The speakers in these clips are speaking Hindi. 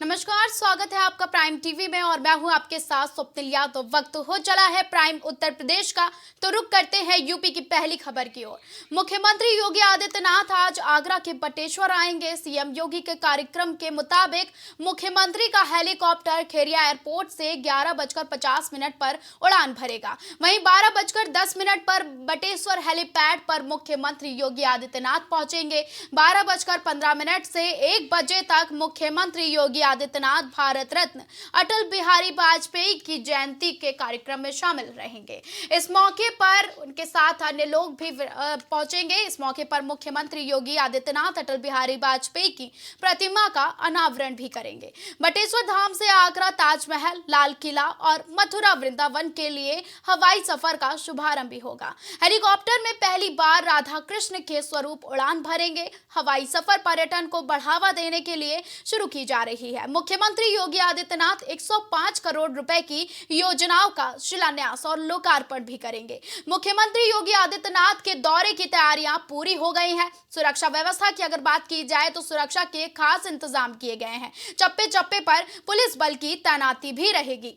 नमस्कार, स्वागत है आपका प्राइम टीवी में और मैं हूं आपके साथ स्वप्निल यादव। तो वक्त हो चला है प्राइम उत्तर प्रदेश का, तो रुक करते हैं यूपी की पहली खबर की ओर। मुख्यमंत्री योगी आदित्यनाथ आज आगरा के बटेश्वर आएंगे। सीएम योगी के कार्यक्रम के मुताबिक मुख्यमंत्री का हेलीकॉप्टर खेरिया एयरपोर्ट से 11:50 पर उड़ान भरेगा। वहीं 12:10 पर बटेश्वर हेलीपैड पर मुख्यमंत्री योगी आदित्यनाथ पहुंचेंगे। 12:15 से 1 बजे तक मुख्यमंत्री योगी आदित्यनाथ भारत रत्न अटल बिहारी वाजपेयी की जयंती के कार्यक्रम में शामिल रहेंगे। इस मौके पर उनके साथ अन्य लोग भी पहुंचेंगे। इस मौके पर मुख्यमंत्री योगी आदित्यनाथ अटल बिहारी वाजपेयी की प्रतिमा का अनावरण भी करेंगे। बटेश्वर धाम से आगरा, ताजमहल, लाल किला और मथुरा वृंदावन के लिए हवाई सफर का शुभारंभ भी होगा। हेलीकॉप्टर में पहली बार राधा कृष्ण के स्वरूप उड़ान भरेंगे। हवाई सफर पर्यटन को बढ़ावा देने के लिए शुरू की जा रही है। मुख्यमंत्री योगी आदित्यनाथ 105 करोड़ रुपए की योजनाओं का शिलान्यास और लोकार्पण भी करेंगे। मुख्यमंत्री योगी आदित्यनाथ के दौरे की तैयारियां पूरी हो गई हैं। सुरक्षा व्यवस्था की अगर बात की जाए तो सुरक्षा के खास इंतजाम किए गए हैं। चप्पे चप्पे पर पुलिस बल की तैनाती भी रहेगी।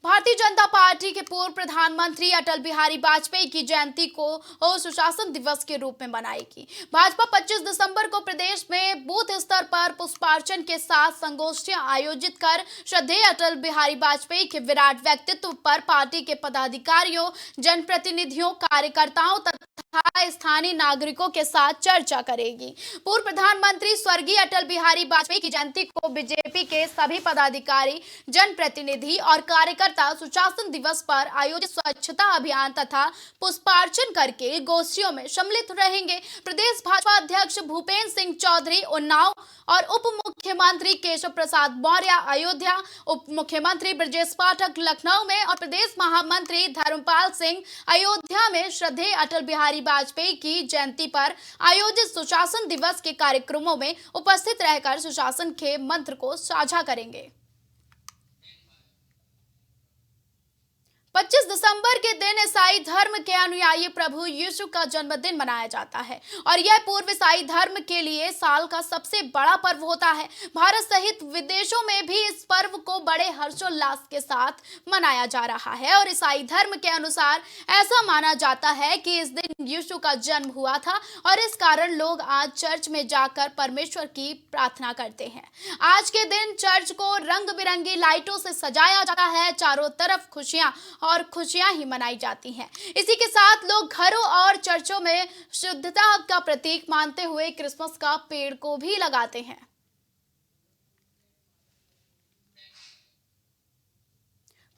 भारतीय जनता पार्टी के पूर्व प्रधानमंत्री अटल बिहारी वाजपेयी की जयंती को सुशासन दिवस के रूप में मनाएगी। भाजपा 25 दिसंबर को प्रदेश में बूथ स्तर पर पुष्पार्चन के साथ संगोष्ठियां आयोजित कर श्रद्धेय अटल बिहारी वाजपेयी के विराट व्यक्तित्व पर पार्टी के पदाधिकारियों, जनप्रतिनिधियों, कार्यकर्ताओं तथा स्थानीय नागरिकों के साथ चर्चा करेगी। पूर्व प्रधानमंत्री स्वर्गीय अटल बिहारी वाजपेयी की जयंती को बीजेपी के सभी पदाधिकारी, जनप्रतिनिधि और कार्यकर्ता सुशासन दिवस पर आयोजित स्वच्छता अभियान तथा पुष्पार्चन करके गोष्ठियों में सम्मिलित रहेंगे। प्रदेश भाजपा अध्यक्ष भूपेंद्र सिंह चौधरी उन्नाव और उप मुख्यमंत्री केशव प्रसाद मौर्य अयोध्या, उप मुख्यमंत्री ब्रजेश पाठक लखनऊ में और प्रदेश महामंत्री धर्मपाल सिंह अयोध्या में श्रद्धेय अटल बिहारी वाजपेयी की जयंती पर आयोजित सुशासन दिवस के कार्यक्रमों में उपस्थित रहकर सुशासन के मंत्र को साझा करेंगे। 25 दिसंबर के दिन ईसाई धर्म के अनुयायी प्रभु यीशु का जन्मदिन मनाया जाता है और यह पूर्व ईसाई धर्म के लिए साल का सबसे बड़ा पर्व होता है। भारत सहित विदेशों में भी इस पर्व को बड़े हर्षोल्लास के साथ मनाया जा रहा है और ईसाई धर्म के अनुसार ऐसा माना जाता है कि इस दिन यीशु का जन्म हुआ था और इस कारण लोग आज चर्च में जाकर परमेश्वर की प्रार्थना करते हैं। आज के दिन चर्च को रंग बिरंगी लाइटों से सजाया जाता है। चारों तरफ खुशियां और खुशियां ही मनाई जाती हैं। इसी के साथ लोग घरों और चर्चों में शुद्धता का प्रतीक मानते हुए क्रिसमस का पेड़ को भी लगाते हैं।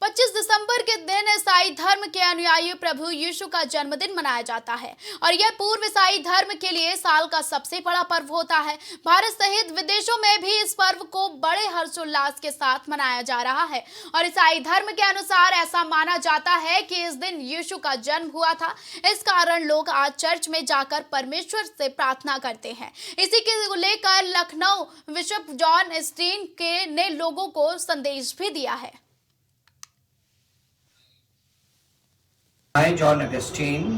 25 दिसंबर के दिन ईसाई धर्म के अनुयायी प्रभु यीशु का जन्मदिन मनाया जाता है और यह पूर्व ईसाई धर्म के लिए साल का सबसे बड़ा पर्व होता है। भारत सहित विदेशों में भी इस पर्व को बड़े हर्षोल्लास के साथ मनाया जा रहा है और ईसाई धर्म के अनुसार ऐसा माना जाता है कि इस दिन यीशु का जन्म हुआ था। इस कारण लोग आज चर्च में जाकर परमेश्वर से प्रार्थना करते हैं। इसी के लेकर लखनऊ बिशप जॉन स्टीन ने लोगों को संदेश भी दिया है। I, John Augustine,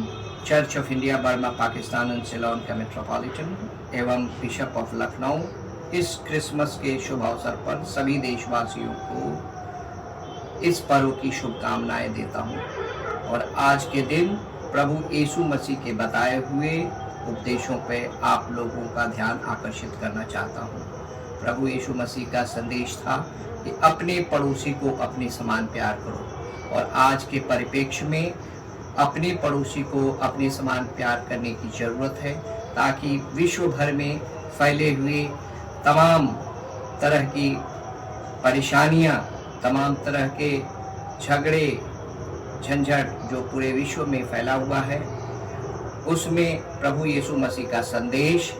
Church of India, Burma, Pakistan and Ceylon का मेट्रोपॉलिटन एवं बिशप ऑफ लखनऊ, इस क्रिसमस के शुभ अवसर पर सभी देशवासियों को इस पर्व की शुभकामनाएं देता हूं और आज के दिन प्रभु यीशु मसीह के बताए हुए उपदेशों पर आप लोगों का ध्यान आकर्षित करना चाहता हूं। प्रभु यीशु मसीह का संदेश था कि अपने पड़ोसी को अपने समान प्यार करो और आज के परिप्रेक्ष्य में अपने पड़ोसी को अपने समान प्यार करने की ज़रूरत है ताकि विश्व भर में फैले हुए तमाम तरह की परेशानियां, तमाम तरह के झगड़े झंझट जो पूरे विश्व में फैला हुआ है, उसमें प्रभु यीशु मसीह का संदेश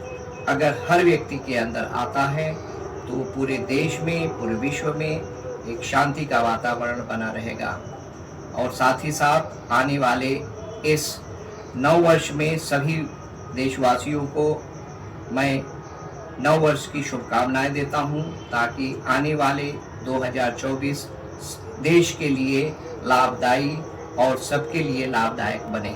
अगर हर व्यक्ति के अंदर आता है तो पूरे देश में, पूरे विश्व में एक शांति का वातावरण बना रहेगा। और साथ ही साथ आने वाले इस नव वर्ष में सभी देशवासियों को मैं नव वर्ष की शुभकामनाएं देता हूं ताकि आने वाले 2024 देश के लिए लाभदायी और सबके लिए लाभदायक बने।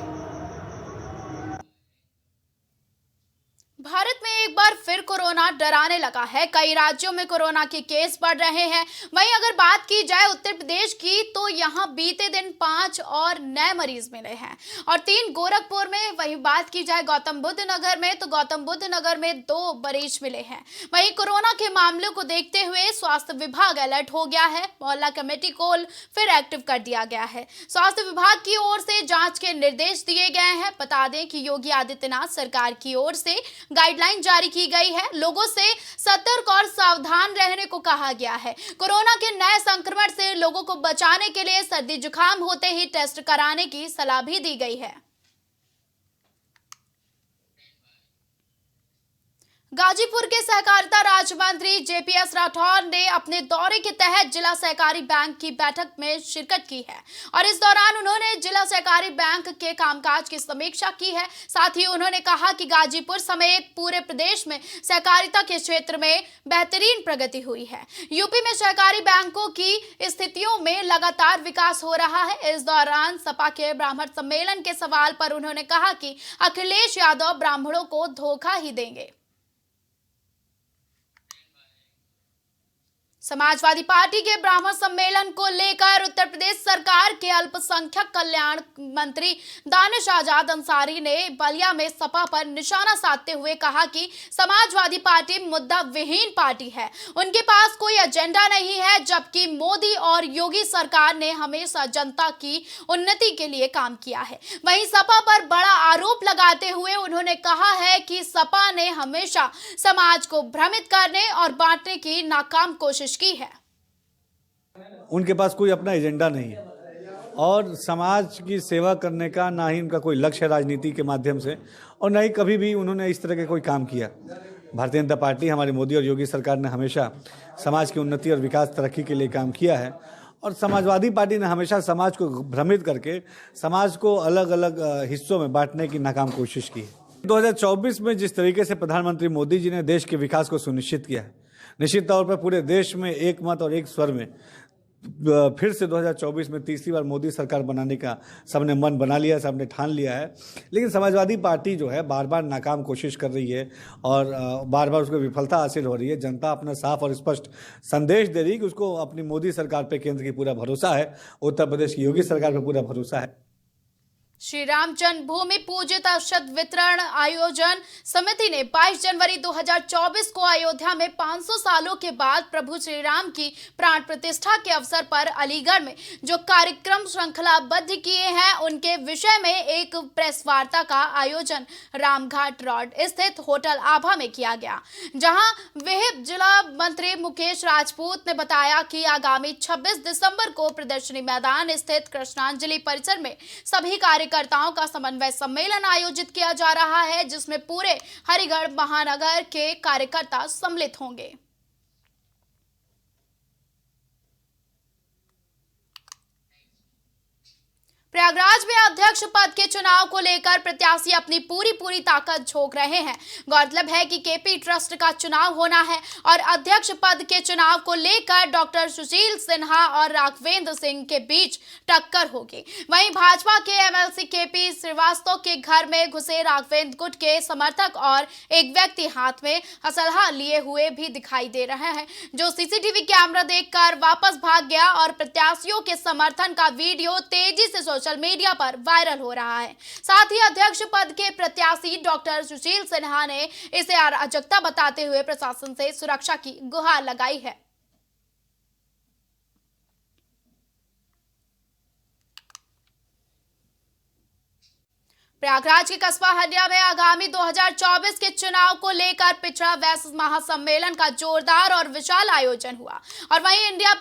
भारत में एक बार बार फिर कोरोना डराने लगा है। कई राज्यों में कोरोना के केस बढ़ रहे हैं। वहीं अगर बात की जाए उत्तर प्रदेश की, तो यहां बीते दिन 5 और नए मरीज मिले हैं और 3 गोरखपुर में। वहीं बात की जाए गौतम बुद्ध नगर में, तो गौतम बुद्ध नगर में 2 मरीज मिले हैं। वहीं कोरोना के मामलों को देखते हुए स्वास्थ्य विभाग अलर्ट हो गया है। मोहल्ला कमेटी को फिर एक्टिव कर दिया गया है। स्वास्थ्य विभाग की ओर से जांच के निर्देश दिए गए हैं। बता दें कि योगी आदित्यनाथ सरकार की ओर से गाइडलाइन जारी की गई है। लोगों से सतर्क और सावधान रहने को कहा गया है। कोरोना के नए संक्रमण से लोगों को बचाने के लिए सर्दी जुकाम होते ही टेस्ट कराने की सलाह भी दी गई है। गाजीपुर के सहकारिता राज्य मंत्री जेपीएस राठौर ने अपने दौरे के तहत जिला सहकारी बैंक की बैठक में शिरकत की है और इस दौरान उन्होंने जिला सहकारी बैंक के कामकाज की समीक्षा की है। साथ ही उन्होंने कहा कि गाजीपुर समेत पूरे प्रदेश में सहकारिता के क्षेत्र में बेहतरीन प्रगति हुई है। यूपी में सहकारी बैंकों की स्थितियों में लगातार विकास हो रहा है। इस दौरान सपा के ब्राह्मण सम्मेलन के सवाल पर उन्होंने कहा कि अखिलेश यादव ब्राह्मणों को धोखा ही देंगे। समाजवादी पार्टी के ब्राह्मण सम्मेलन को लेकर उत्तर प्रदेश सरकार के अल्पसंख्यक कल्याण मंत्री दानिश आजाद अंसारी ने बलिया में सपा पर निशाना साधते हुए कहा कि समाजवादी पार्टी मुद्दा विहीन पार्टी है, उनके पास कोई एजेंडा नहीं है, जबकि मोदी और योगी सरकार ने हमेशा जनता की उन्नति के लिए काम किया है। वहीं सपा पर बड़ा आरोप लगाते हुए उन्होंने कहा है कि सपा ने हमेशा समाज को भ्रमित करने और बांटने की नाकाम कोशिश की है। उनके पास कोई अपना एजेंडा नहीं है और समाज की सेवा करने का ना ही उनका कोई लक्ष्य है राजनीति के माध्यम से, और ना ही कभी भी उन्होंने इस तरह के कोई काम किया। भारतीय जनता पार्टी, हमारी मोदी और योगी सरकार ने हमेशा समाज की उन्नति और विकास तरक्की के लिए काम किया है और समाजवादी पार्टी ने हमेशा समाज को भ्रमित करके समाज को अलग अलग हिस्सों में बांटने की नाकाम कोशिश की है। 2024 में जिस तरीके से प्रधानमंत्री मोदी जी ने देश के विकास को सुनिश्चित किया है, निश्चित तौर पर पूरे देश में एक मत और एक स्वर में फिर से 2024 में तीसरी बार मोदी सरकार बनाने का सबने मन बना लिया है, सबने ठान लिया है। लेकिन समाजवादी पार्टी जो है बार बार नाकाम कोशिश कर रही है और बार बार उसको विफलता हासिल हो रही है। जनता अपना साफ और स्पष्ट संदेश दे रही है कि उसको अपनी मोदी सरकार पे केंद्र की पूरा भरोसा है, उत्तर प्रदेश की योगी सरकार पे पूरा भरोसा है। श्री राम जन्मभूमि पूजित अक्षत वितरण आयोजन समिति ने 22 जनवरी 2024 को अयोध्या में 500 सालों के बाद प्रभु श्री राम की प्राण प्रतिष्ठा के अवसर पर अलीगढ़ में जो कार्यक्रम श्रृंखलाबद्ध किए हैं, उनके विषय में एक प्रेस वार्ता का आयोजन रामघाट रोड स्थित होटल आभा में किया गया, जहां विहिप जिला मंत्री मुकेश राजपूत ने बताया कि आगामी 26 दिसंबर को प्रदर्शनी मैदान स्थित कृष्णांजलि परिसर में सभी कार्यकर्ताओं का समन्वय सम्मेलन आयोजित किया जा रहा है, जिसमें पूरे हरिगढ़ महानगर के कार्यकर्ता सम्मिलित होंगे। प्रयागराज में अध्यक्ष पद के चुनाव को लेकर प्रत्याशी अपनी पूरी ताकत झोंक रहे हैं। गौरतलब है कि केपी ट्रस्ट का चुनाव होना है और अध्यक्ष पद के चुनाव को लेकर डॉक्टर सुशील सिन्हा और राघवेंद्र सिंह के बीच टक्कर होगी। वहीं भाजपा के एमएलसी केपी श्रीवास्तव के घर में घुसे राघवेंद्र गुट के समर्थक और एक व्यक्ति हाथ में असलहा लिए हुए भी दिखाई दे रहे हैं, जो सीसीटीवी कैमरा देखकर वापस भाग गया और प्रत्याशियों के समर्थन का वीडियो तेजी से सोशल मीडिया पर वायरल हो रहा है। साथ ही अध्यक्ष पद के प्रत्याशी डॉक्टर सुशील सिन्हा ने इसे अराजकता बताते हुए प्रशासन से सुरक्षा की गुहार लगाई है। प्रयागराज के कस्बा हंडिया में आगामी 2024 के चुनाव को लेकर पिछड़ा वैश्य महासम्मेलन का जोरदार और विशाल आयोजन हुआ और वहीं इंडिया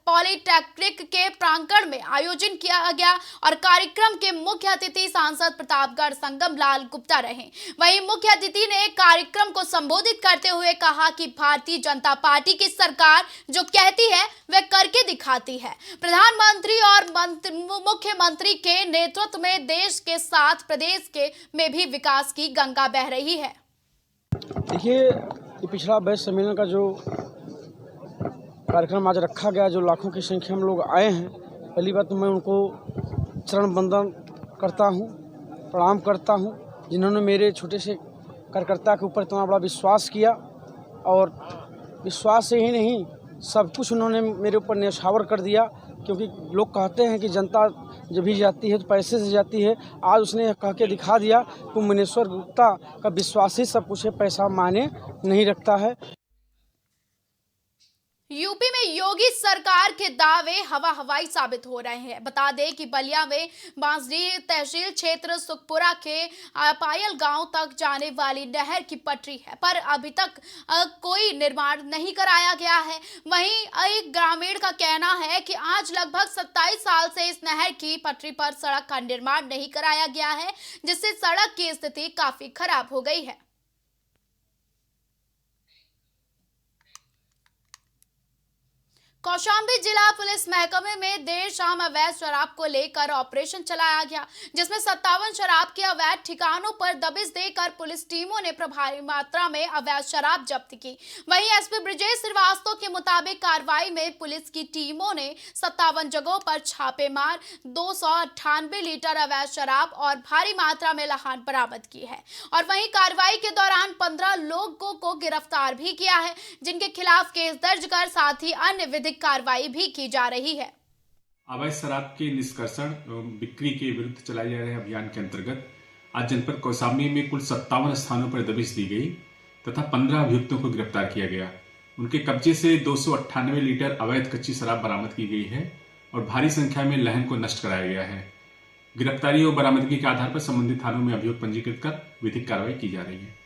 पॉलिटेक्निक के प्रांगण में आयोजन किया गया और कार्यक्रम के मुख्य अतिथि सांसद प्रतापगढ़ संगम लाल गुप्ता रहे। वहीं मुख्य अतिथि ने मुख्यक्रम को संबोधित करते हुए कहा कि भारतीय जनता पार्टी की सरकार जो कहती है वह करके दिखाती है। प्रधानमंत्री और मुख्यमंत्री के नेतृत्व में देश के साथ प्रदेश के में भी विकास की गंगा बह रही है। देखिए, ये पिछड़ा वैश्य सम्मेलन का जो कार्यक्रम आज रखा गया, जो लाखों की संख्या में लोग आए हैं, पहली बात तो मैं उनको चरण वंदन करता हूँ, प्रणाम करता हूँ, जिन्होंने मेरे छोटे से कार्यकर्ता के ऊपर इतना बड़ा विश्वास किया, और विश्वास से ही नहीं सब कुछ उन्होंने मेरे ऊपर न्यौछावर कर दिया। क्योंकि लोग कहते हैं कि जनता जब भी जाती है तो पैसे से जाती है, आज उसने कह के दिखा दिया कि मुनेश्वर गुप्ता का विश्वास ही सब कुछ है, पैसा मायने नहीं रखता है। यूपी में योगी सरकार के दावे हवा हवाई साबित हो रहे हैं। बता दें कि बलिया में बांसडीह तहसील क्षेत्र सुखपुरा के पायल गांव तक जाने वाली नहर की पटरी है, पर अभी तक कोई निर्माण नहीं कराया गया है। वहीं एक ग्रामीण का कहना है कि आज लगभग 27 साल से इस नहर की पटरी पर सड़क का निर्माण नहीं कराया गया है, जिससे सड़क की स्थिति काफी खराब हो गई है। कौशाम्बी जिला पुलिस महकमे में देर शाम अवैध शराब को लेकर ऑपरेशन चलाया गया, जिसमें 57 शराब के अवैध ठिकानों पर दबिश देकर पुलिस टीमों ने प्रभावी मात्रा में अवैध शराब जब्त की। वहीं एसपी ब्रजेश श्रीवास्तव के मुताबिक कार्रवाई में पुलिस की टीमों ने 57 जगहों पर छापे मार 298 लीटर अवैध शराब और भारी मात्रा में लहान बरामद की है। और वहीं कार्रवाई के दौरान 15 लोगों को गिरफ्तार भी किया है, जिनके खिलाफ केस दर्ज कर साथ ही अन्य विधिक कार्रवाई भी की जा रही है। अवैध शराब के निष्कर्षण एवं बिक्री के विरुद्ध चलाए जा रहे अभियान के अंतर्गत आज जनपद कौशाम्बी में कुल 57 स्थानों पर दबिश दी गई तथा 15 अभियुक्तों को गिरफ्तार किया गया। उनके कब्जे से 298 लीटर अवैध कच्ची शराब बरामद की गई है और भारी संख्या में लहन को नष्ट कराया गया है। गिरफ्तारी और बरामदगी के आधार पर संबंधित थानों में अभियोग पंजीकृत कर विधिक कार्रवाई की जा रही है।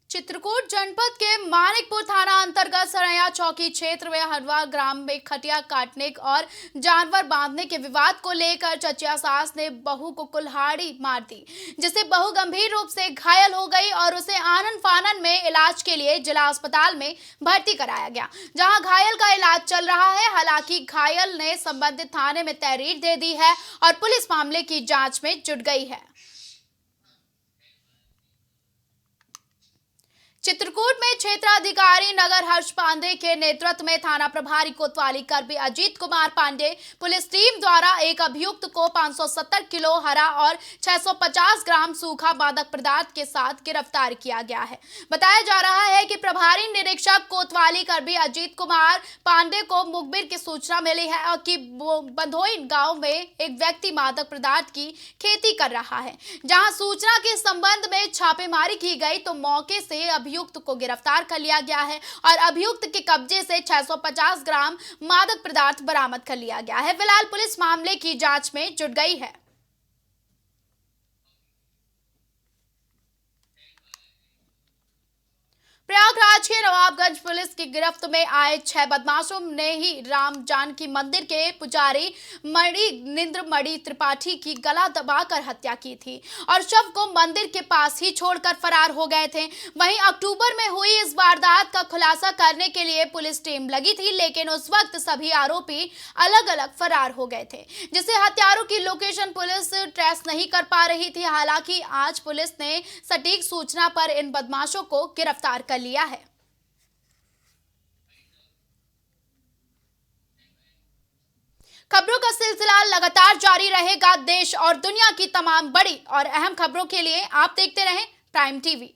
चित्रकूट जनपद के मानिकपुर थाना अंतर्गत सरैया चौकी क्षेत्र में हरवा ग्राम में खटिया काटने और जानवर बांधने के विवाद को लेकर चचिया सास ने बहू को कुल्हाड़ी मार दी, जिससे बहू गंभीर रूप से घायल हो गई और उसे आनन फानन में इलाज के लिए जिला अस्पताल में भर्ती कराया गया, जहां घायल का इलाज चल रहा है। हालांकि घायल ने संबंधित थाने में तहरीर दे दी है और पुलिस मामले की जांच में जुट गई है। चित्रकूट में क्षेत्राधिकारी नगर हर्ष पांडे के नेतृत्व में थाना प्रभारी कोतवाली कर्मी अजीत कुमार पांडे पुलिस टीम द्वारा एक अभियुक्त को 570 किलो हरा और 650 ग्राम सूखा मादक पदार्थ के साथ गिरफ्तार किया गया है। बताया जा रहा है कि प्रभारी निरीक्षक कोतवाली कर्मी अजीत कुमार पांडे को मुखबिर की सूचना मिली है और कि बंधोइन गांव में एक व्यक्ति मादक पदार्थ की खेती कर रहा है। जहां सूचना के संबंध में छापेमारी की गई तो मौके से अभियुक्त को गिरफ्तार कर लिया गया है और अभियुक्त के कब्जे से 650 ग्राम मादक पदार्थ बरामद कर लिया गया है। फिलहाल पुलिस मामले की जांच में जुट गई है। प्रयागराज के नवाबगंज पुलिस की गिरफ्त में आए 6 बदमाशों ने ही राम जानकी मंदिर के पुजारी मणि त्रिपाठी की गला दबाकर हत्या की थी और शव को मंदिर के पास ही छोड़कर फरार हो गए थे। वहीं अक्टूबर में हुई इस वारदात का खुलासा करने के लिए पुलिस टीम लगी थी, लेकिन उस वक्त सभी आरोपी अलग अलग फरार हो गए थे, जिससे हत्यारों की लोकेशन पुलिस ट्रेस नहीं कर पा रही थी। हालांकि आज पुलिस ने सटीक सूचना पर इन बदमाशों को गिरफ्तार कर लिया है। खबरों का सिलसिला लगातार जारी रहेगा। देश और दुनिया की तमाम बड़ी और अहम खबरों के लिए आप देखते रहें प्राइम टीवी।